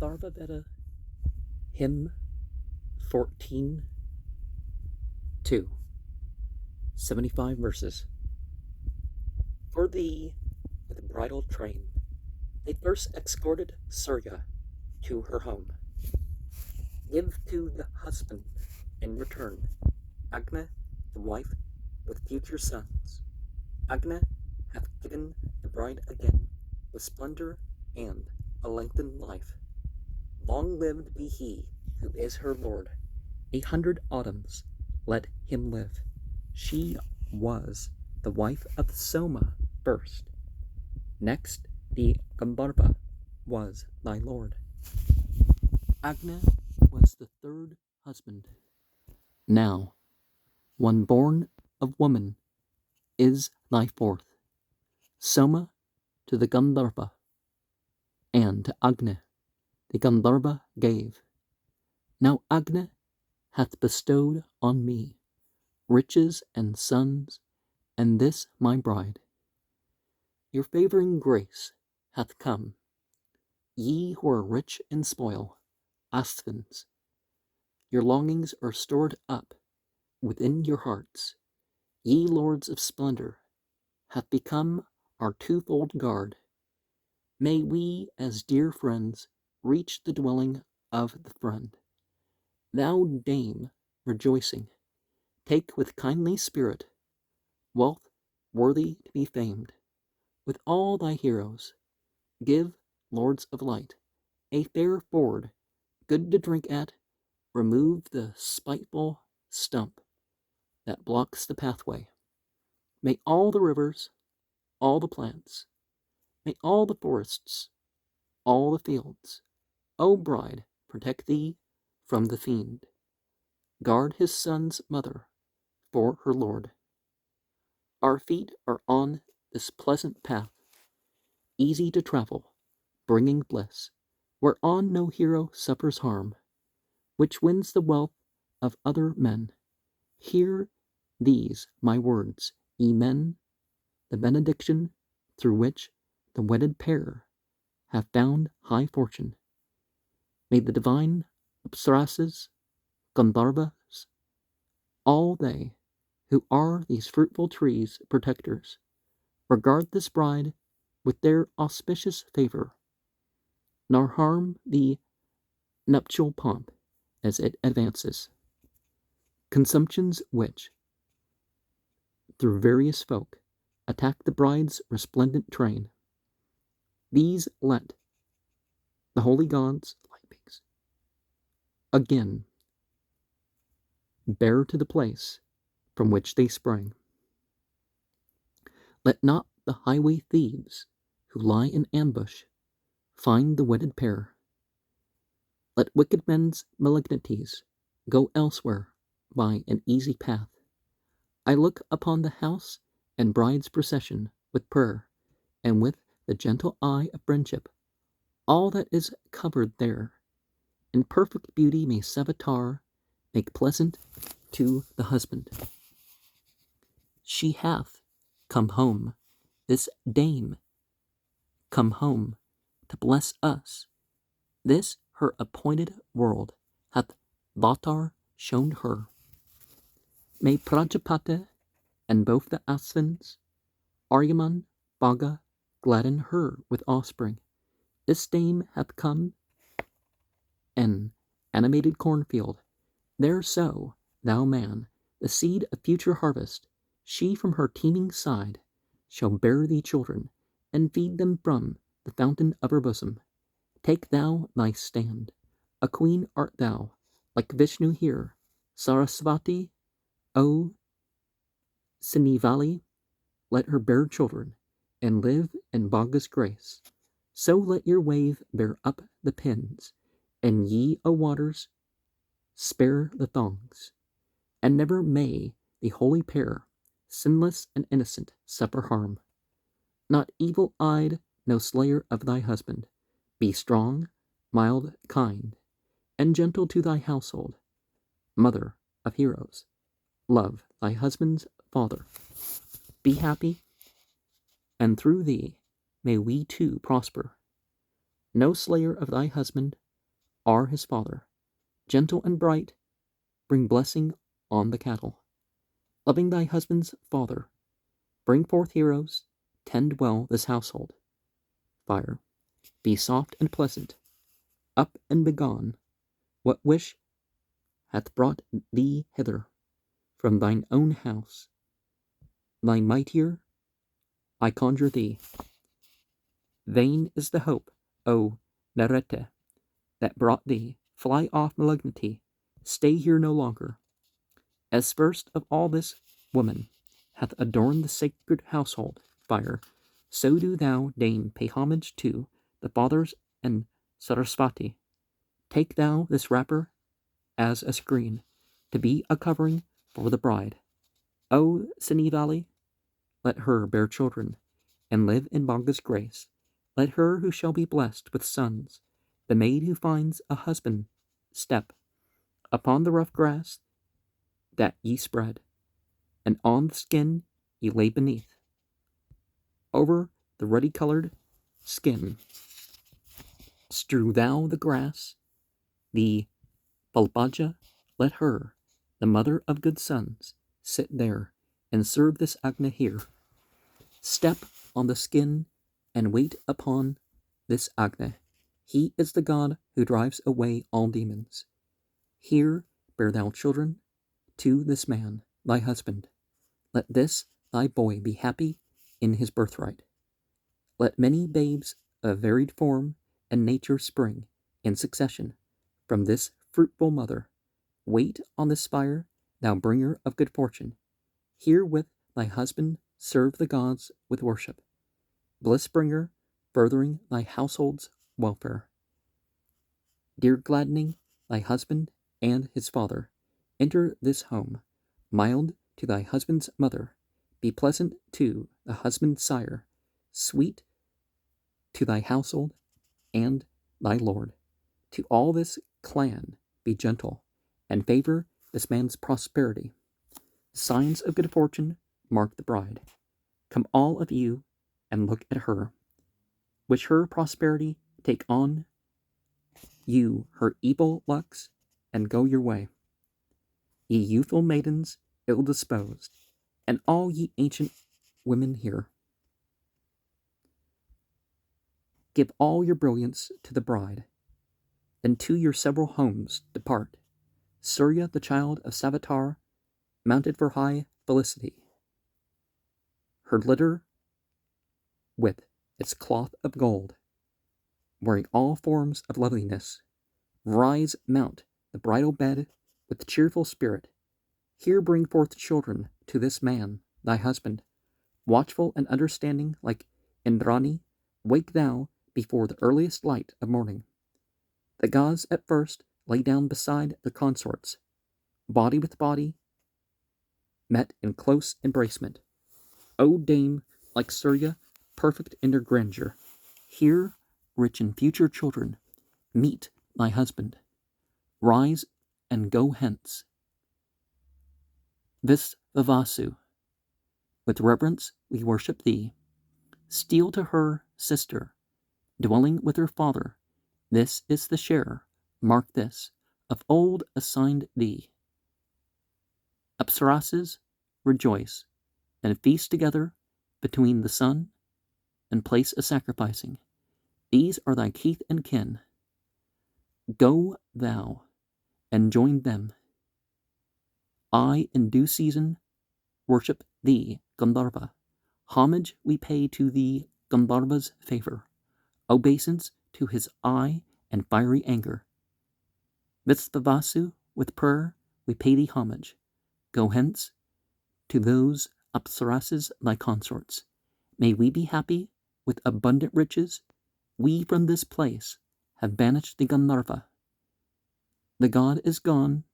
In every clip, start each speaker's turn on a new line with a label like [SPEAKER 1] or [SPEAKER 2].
[SPEAKER 1] Atharvaveda, Hymn 14, 2, 75 verses. For thee, with a bridal train, they first escorted Surya to her home. Give to the husband, in return, Agna, the wife, with future sons. Agna hath given the bride again, with splendor and a lengthened life. Long-lived be he who is her lord. 800 autumns let him live. She was the wife of Soma first. Next, the Gandharva was thy lord. Agna was the third husband. Now, one born of woman is thy fourth. Soma to the Gandharva, and to Agna the Gandharva gave. Now Agna hath bestowed on me riches and sons, and this my bride. Your favoring grace hath come. Ye who are rich in spoil, Asthans, your longings are stored up within your hearts. Ye lords of splendor, hath become our twofold guard. May we, as dear friends, reach the dwelling of the friend. Thou dame, rejoicing, take with kindly spirit wealth worthy to be famed. With all thy heroes, give, lords of light, a fair ford, good to drink at. Remove the spiteful stump that blocks the pathway. May all the rivers, all the plants, may all the forests, all the fields, O bride, protect thee from the fiend. Guard his son's mother for her lord. Our feet are on this pleasant path, easy to travel, bringing bliss, whereon no hero suffers harm, which wins the wealth of other men. Hear these my words, ye men, the benediction through which the wedded pair have found high fortune. May the divine Apsaras, Gandharvas, all they who are these fruitful trees' protectors, regard this bride with their auspicious favor, nor harm the nuptial pomp as it advances. Consumptions which, through various folk, attack the bride's resplendent train, these let the holy gods again bear to the place from which they sprang. Let not the highway thieves who lie in ambush find the wedded pair. Let wicked men's malignities go elsewhere by an easy path. I look upon the house and bride's procession with prayer, and with the gentle eye of friendship. All that is covered there, in perfect beauty may Savitar make pleasant to the husband. She hath come home, this dame, come home to bless us. This her appointed world hath Vatar shown her. May Prajapati and both the Asvins, Aryaman, Bhaga, gladden her with offspring. This dame hath come an animated cornfield. There sow, thou man, the seed of future harvest. She from her teeming side shall bear thee children, and feed them from the fountain of her bosom. Take thou thy stand. A queen art thou, like Vishnu here. Sarasvati, O Sinivali, let her bear children, and live in Bhaga's grace. So let your wave bear up the pins, and ye, O waters, spare the thongs. And never may the holy pair, sinless and innocent, suffer harm. Not evil-eyed, no slayer of thy husband. Be strong, mild, kind, and gentle to thy household. Mother of heroes, love thy husband's father. Be happy, and through thee may we too prosper. No slayer of thy husband, are his father. Gentle and bright, bring blessing on the cattle. Loving thy husband's father, bring forth heroes, tend well this household. Fire, be soft and pleasant, up and begone. What wish hath brought thee hither from thine own house? Thy mightier, I conjure thee. Vain is the hope, O Narete, that brought thee. Fly off, malignity, stay here no longer. As first of all this woman hath adorned the sacred household, Fire, so do thou deign pay homage to the fathers and Sarasvati. Take thou this wrapper as a screen, to be a covering for the bride. O Sini Valley, let her bear children, and live in Banga's grace. Let her who shall be blessed with sons, the maid who finds a husband, step upon the rough grass that ye spread, and on the skin ye lay beneath. Over the ruddy-colored skin strew thou the grass, the Balbaja, let her, the mother of good sons, sit there and serve this Agna here. Step on the skin and wait upon this Agna. He is the god who drives away all demons. Here bear thou children to this man, thy husband. Let this thy boy be happy in his birthright. Let many babes of varied form and nature spring in succession from this fruitful mother. Wait on this spire, thou bringer of good fortune. Here with thy husband serve the gods with worship. Bliss bringer, furthering thy household's welfare. Dear gladdening thy husband and his father, enter this home, mild to thy husband's mother, be pleasant to the husband's sire, sweet to thy household and thy lord. To all this clan be gentle, and favor this man's prosperity. Signs of good fortune mark the bride. Come all of you and look at her. Wish her prosperity, take on you her evil lucks, and go your way. Ye youthful maidens, ill-disposed, and all ye ancient women here, give all your brilliance to the bride, then to your several homes depart. Surya, the child of Savitar, mounted for high felicity. Her litter with its cloth of gold, wearing all forms of loveliness, rise, mount the bridal bed with cheerful spirit. Here bring forth children to this man, thy husband, watchful and understanding like Indrani. Wake thou before the earliest light of morning. The gods at first lay down beside their consorts, body with body, met in close embracement. O dame, like Surya, perfect in their grandeur, here, rich in future children, meet thy husband. Rise and go hence. Vivavasu, with reverence we worship thee. Steal to her sister, dwelling with her father. This is the share, mark this, of old assigned thee. Apsarases, rejoice, and feast together between the sun and place a sacrificing. These are thy kith and kin. Go thou and join them. I, in due season, worship thee, Gandharva. Homage we pay to thee, Gandharva's favor. Obeisance to his eye and fiery anger. Vitsvavasu, with prayer we pay thee homage. Go hence to those Apsarases thy consorts. May we be happy with abundant riches. We from this place have banished the Gandharva. The god is gone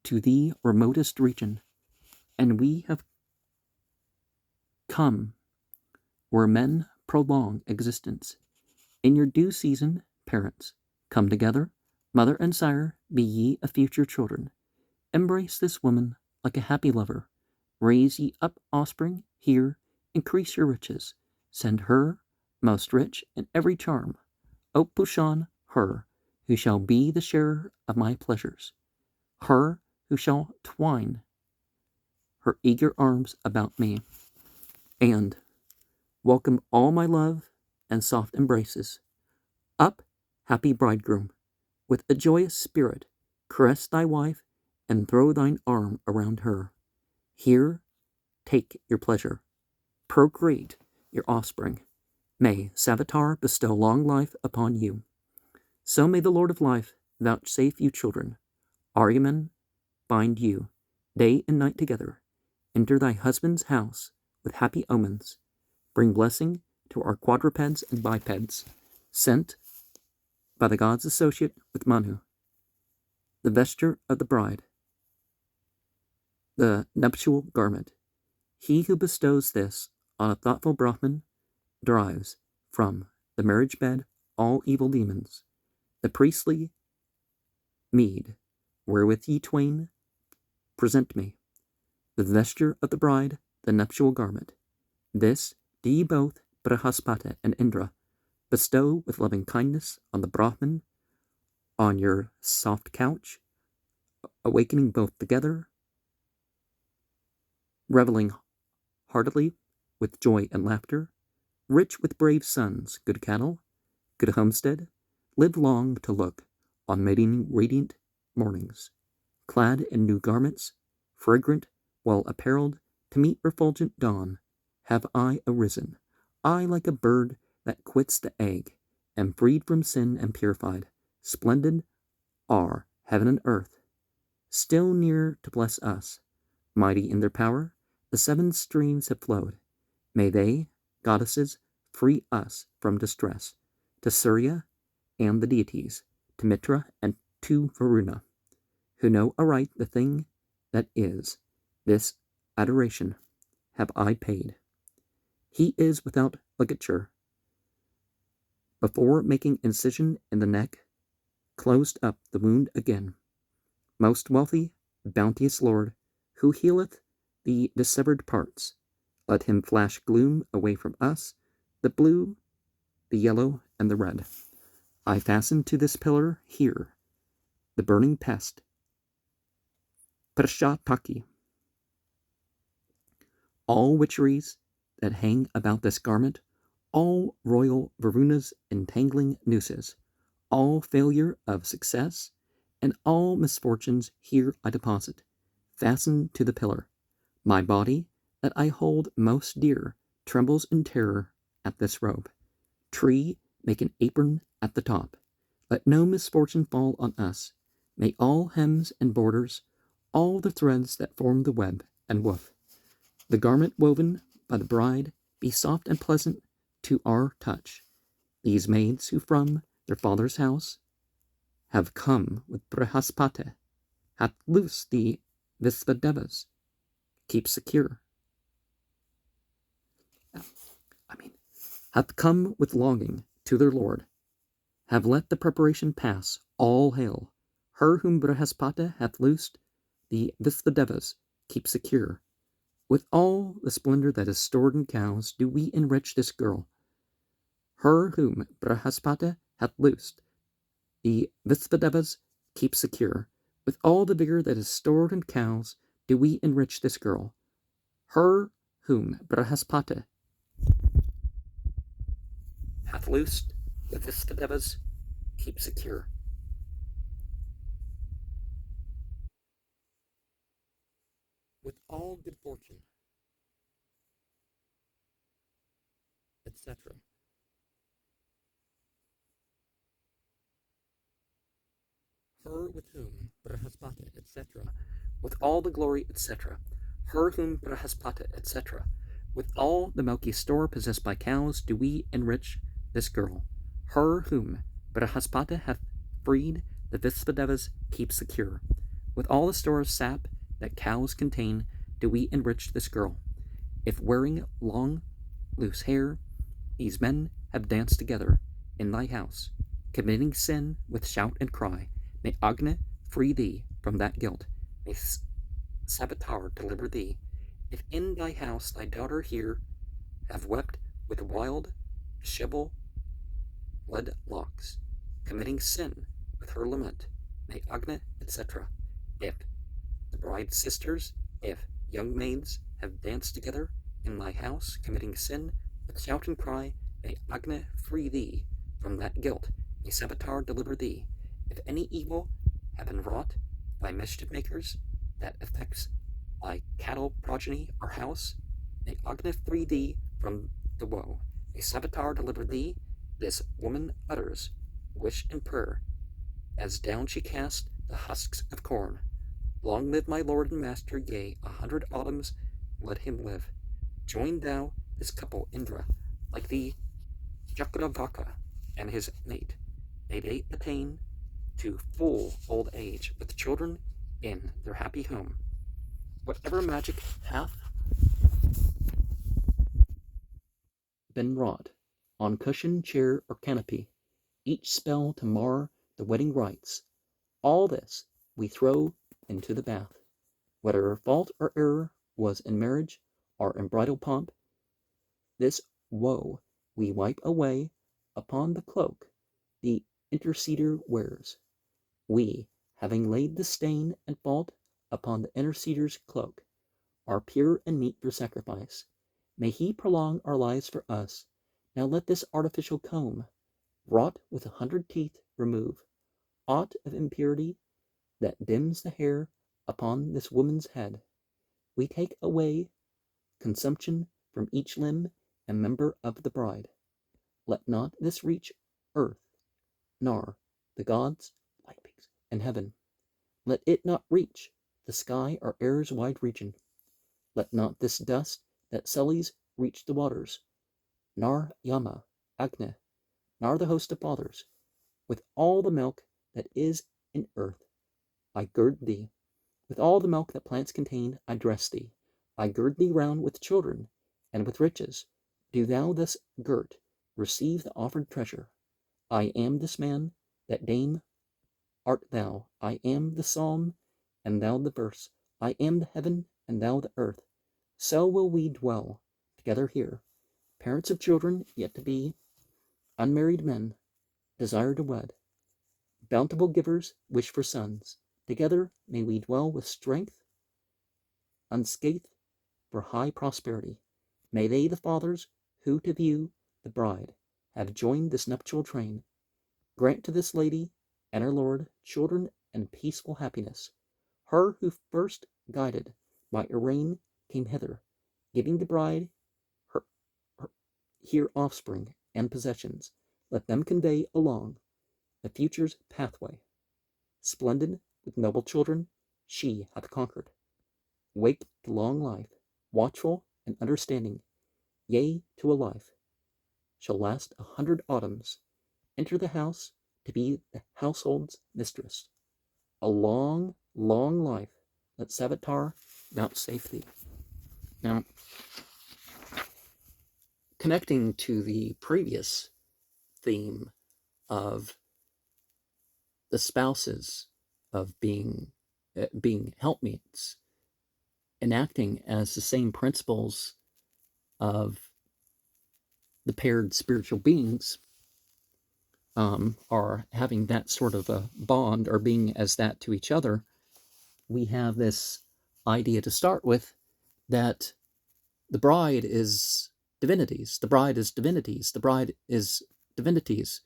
[SPEAKER 1] to the remotest region, and we have come where men prolong existence. In your due season, parents, come together, mother and sire, be ye of future children. Embrace this woman like a happy lover. Raise ye up offspring, here, increase your riches. Send her, most rich in every charm. O Pushan, her, who shall be the sharer of my pleasures, her who shall twine her eager arms about me, and welcome all my love and soft embraces. Up, happy bridegroom, with a joyous spirit, caress thy wife and throw thine arm around her. Here, take your pleasure. Procreate your offspring. May Savitar bestow long life upon you. So may the Lord of Life vouchsafe you children. Argumen bind you day and night together. Enter thy husband's house with happy omens. Bring blessing to our quadrupeds and bipeds, sent by the gods associate with Manu, the vesture of the bride, the nuptial garment. He who bestows this on a thoughtful Brahmin drives from the marriage bed all evil demons. The priestly mead wherewith ye twain present me, the vesture of the bride, the nuptial garment. This do ye both, Brihaspati and Indra, bestow with loving kindness on the Brahmin, on your soft couch, awakening both together, reveling heartily with joy and laughter, rich with brave sons, good cattle, good homestead, live long to look on mating radiant mornings, clad in new garments, fragrant, well apparelled, to meet refulgent dawn, have I arisen, I like a bird that quits the egg, am freed from sin and purified, splendid are heaven and earth, still near to bless us, mighty in their power, the 7 streams have flowed. May they, goddesses, free us from distress, to Surya and the deities, to Mitra and to Varuna, who know aright the thing that is. This adoration have I paid. He is without ligature. Before making incision in the neck, closed up the wound again. Most wealthy, bounteous Lord, who healeth the dissevered parts, let him flash gloom away from us, the blue, the yellow, and the red. I fasten to this pillar here the burning pest, Prashataki. All witcheries that hang about this garment, all royal Varuna's entangling nooses, all failure of success, and all misfortunes here I deposit, fastened to the pillar. My body, that I hold most dear, trembles in terror at this robe. Tree, make an apron at the top. Let no misfortune fall on us. May all hems and borders, all the threads that form the web and woof, the garment woven by the bride, be soft and pleasant to our touch. These maids who from their father's house have come with Brihaspati, hath loosed the Visvadevas, keep secure. Hath come with longing to their Lord, have let the preparation pass, all hail. Her whom Brihaspati hath loosed, the Visvadevas, keep secure. With all the splendor that is stored in cows, do we enrich this girl. Her whom Brihaspati hath loosed, the Visvadevas, keep secure. With all the vigor that is stored in cows, do we enrich this girl. Her whom Brihaspati hath loosed, the Visvadevas, keep secure. With all good fortune, etc. Her with whom Brihaspati, etc. With all the glory, etc. Her whom Brihaspati, etc. With all the milky store possessed by cows, do we enrich this girl. Her whom Brihaspati hath freed, the Visvadevas keep secure. With all the store of sap that cows contain, do we enrich this girl. If wearing long, loose hair, these men have danced together in thy house, committing sin with shout and cry, may Agni free thee from that guilt. May Savitar deliver thee. If in thy house thy daughter here have wept with wild, disheveled locks, committing sin her lament, may Agna, etc. If the bride's sisters, if young maids have danced together in my house, committing sin, with shout and cry, may Agna free thee from that guilt, may Savitar deliver thee. If any evil have been wrought by mischief makers that affects thy cattle, progeny, or house, may Agna free thee from the woe. May Savitar deliver thee. This woman utters wish and prayer, as down she cast the husks of corn. Long live my lord and master, yea, 100 autumns let him live. Join thou this couple, Indra, like the Jakravaka and his mate. May they attain to full old age with children in their happy home. Whatever magic hath been wrought on cushion, chair, or canopy, each spell to mar the wedding rites, all this we throw into the bath. Whatever fault or error was in marriage or in bridal pomp, this woe we wipe away upon the cloak the interceder wears. We, having laid the stain and fault upon the interceder's cloak, are pure and meet for sacrifice. May he prolong our lives for us. Now let this artificial comb, wrought with 100 teeth, remove aught of impurity that dims the hair upon this woman's head. We take away consumption from each limb and member of the bride. Let not this reach earth, nor the gods, like pigs, and heaven. Let it not reach the sky or air's wide region. Let not this dust that sullies reach the waters, nor Yama, Agni, nor the host of fathers. With all the milk that is in earth, I gird thee. With all the milk that plants contain, I dress thee. I gird thee round with children and with riches. Do thou thus girt receive the offered treasure. I am this man, that dame art thou. I am the psalm, and thou the verse. I am the heaven, and thou the earth. So will we dwell together here, parents of children yet to be, unmarried men, desire to wed, bountiful givers wish for sons. Together may we dwell with strength, unscathed for high prosperity. May they, the fathers, who to view the bride have joined this nuptial train, grant to this lady and her lord children and peaceful happiness. Her who first guided by Irain came hither, giving the bride her here offspring and possessions. Let them convey along the future's pathway. Splendid with noble children, she hath conquered. Wake to long life, watchful and understanding, yea, to a life shall last 100 autumns. Enter the house to be the household's mistress. A long, long life let Savitar vouchsafe thee. Now, connecting to the previous theme of the spouses of being helpmeets, enacting as the same principles of the paired spiritual beings, are having that sort of a bond or being as that to each other, we have this idea to start with that the bride is divinities. The bride is divinities. The bride is divinities,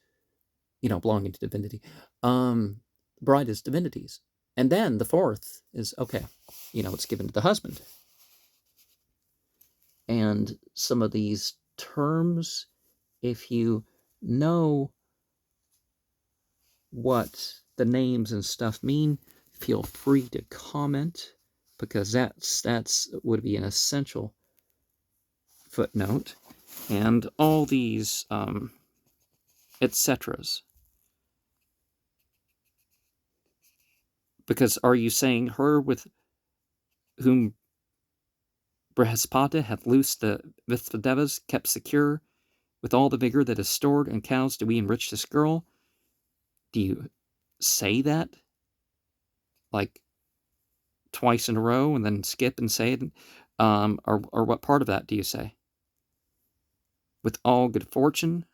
[SPEAKER 1] belonging to divinity. The bride is divinities. And then the fourth is, okay, it's given to the husband. And some of these terms, if you know what the names and stuff mean, feel free to comment, because that's would be an essential footnote. And all these etceteras. Because are you saying her with whom Brihaspati hath loosed the Vithadevas, kept secure with all the vigor that is stored in cows, do we enrich this girl? Do you say that like twice in a row and then skip and say it? Or what part of that do you say? With all good fortune,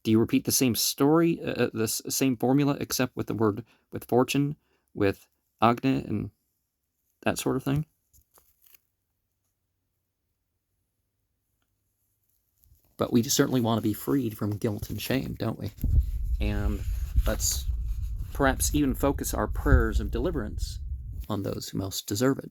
[SPEAKER 1] Do you repeat the same story, the same formula, except with the word, with fortune, with Agni, and that sort of thing? But we certainly want to be freed from guilt and shame, don't we? And let's perhaps even focus our prayers of deliverance on those who most deserve it.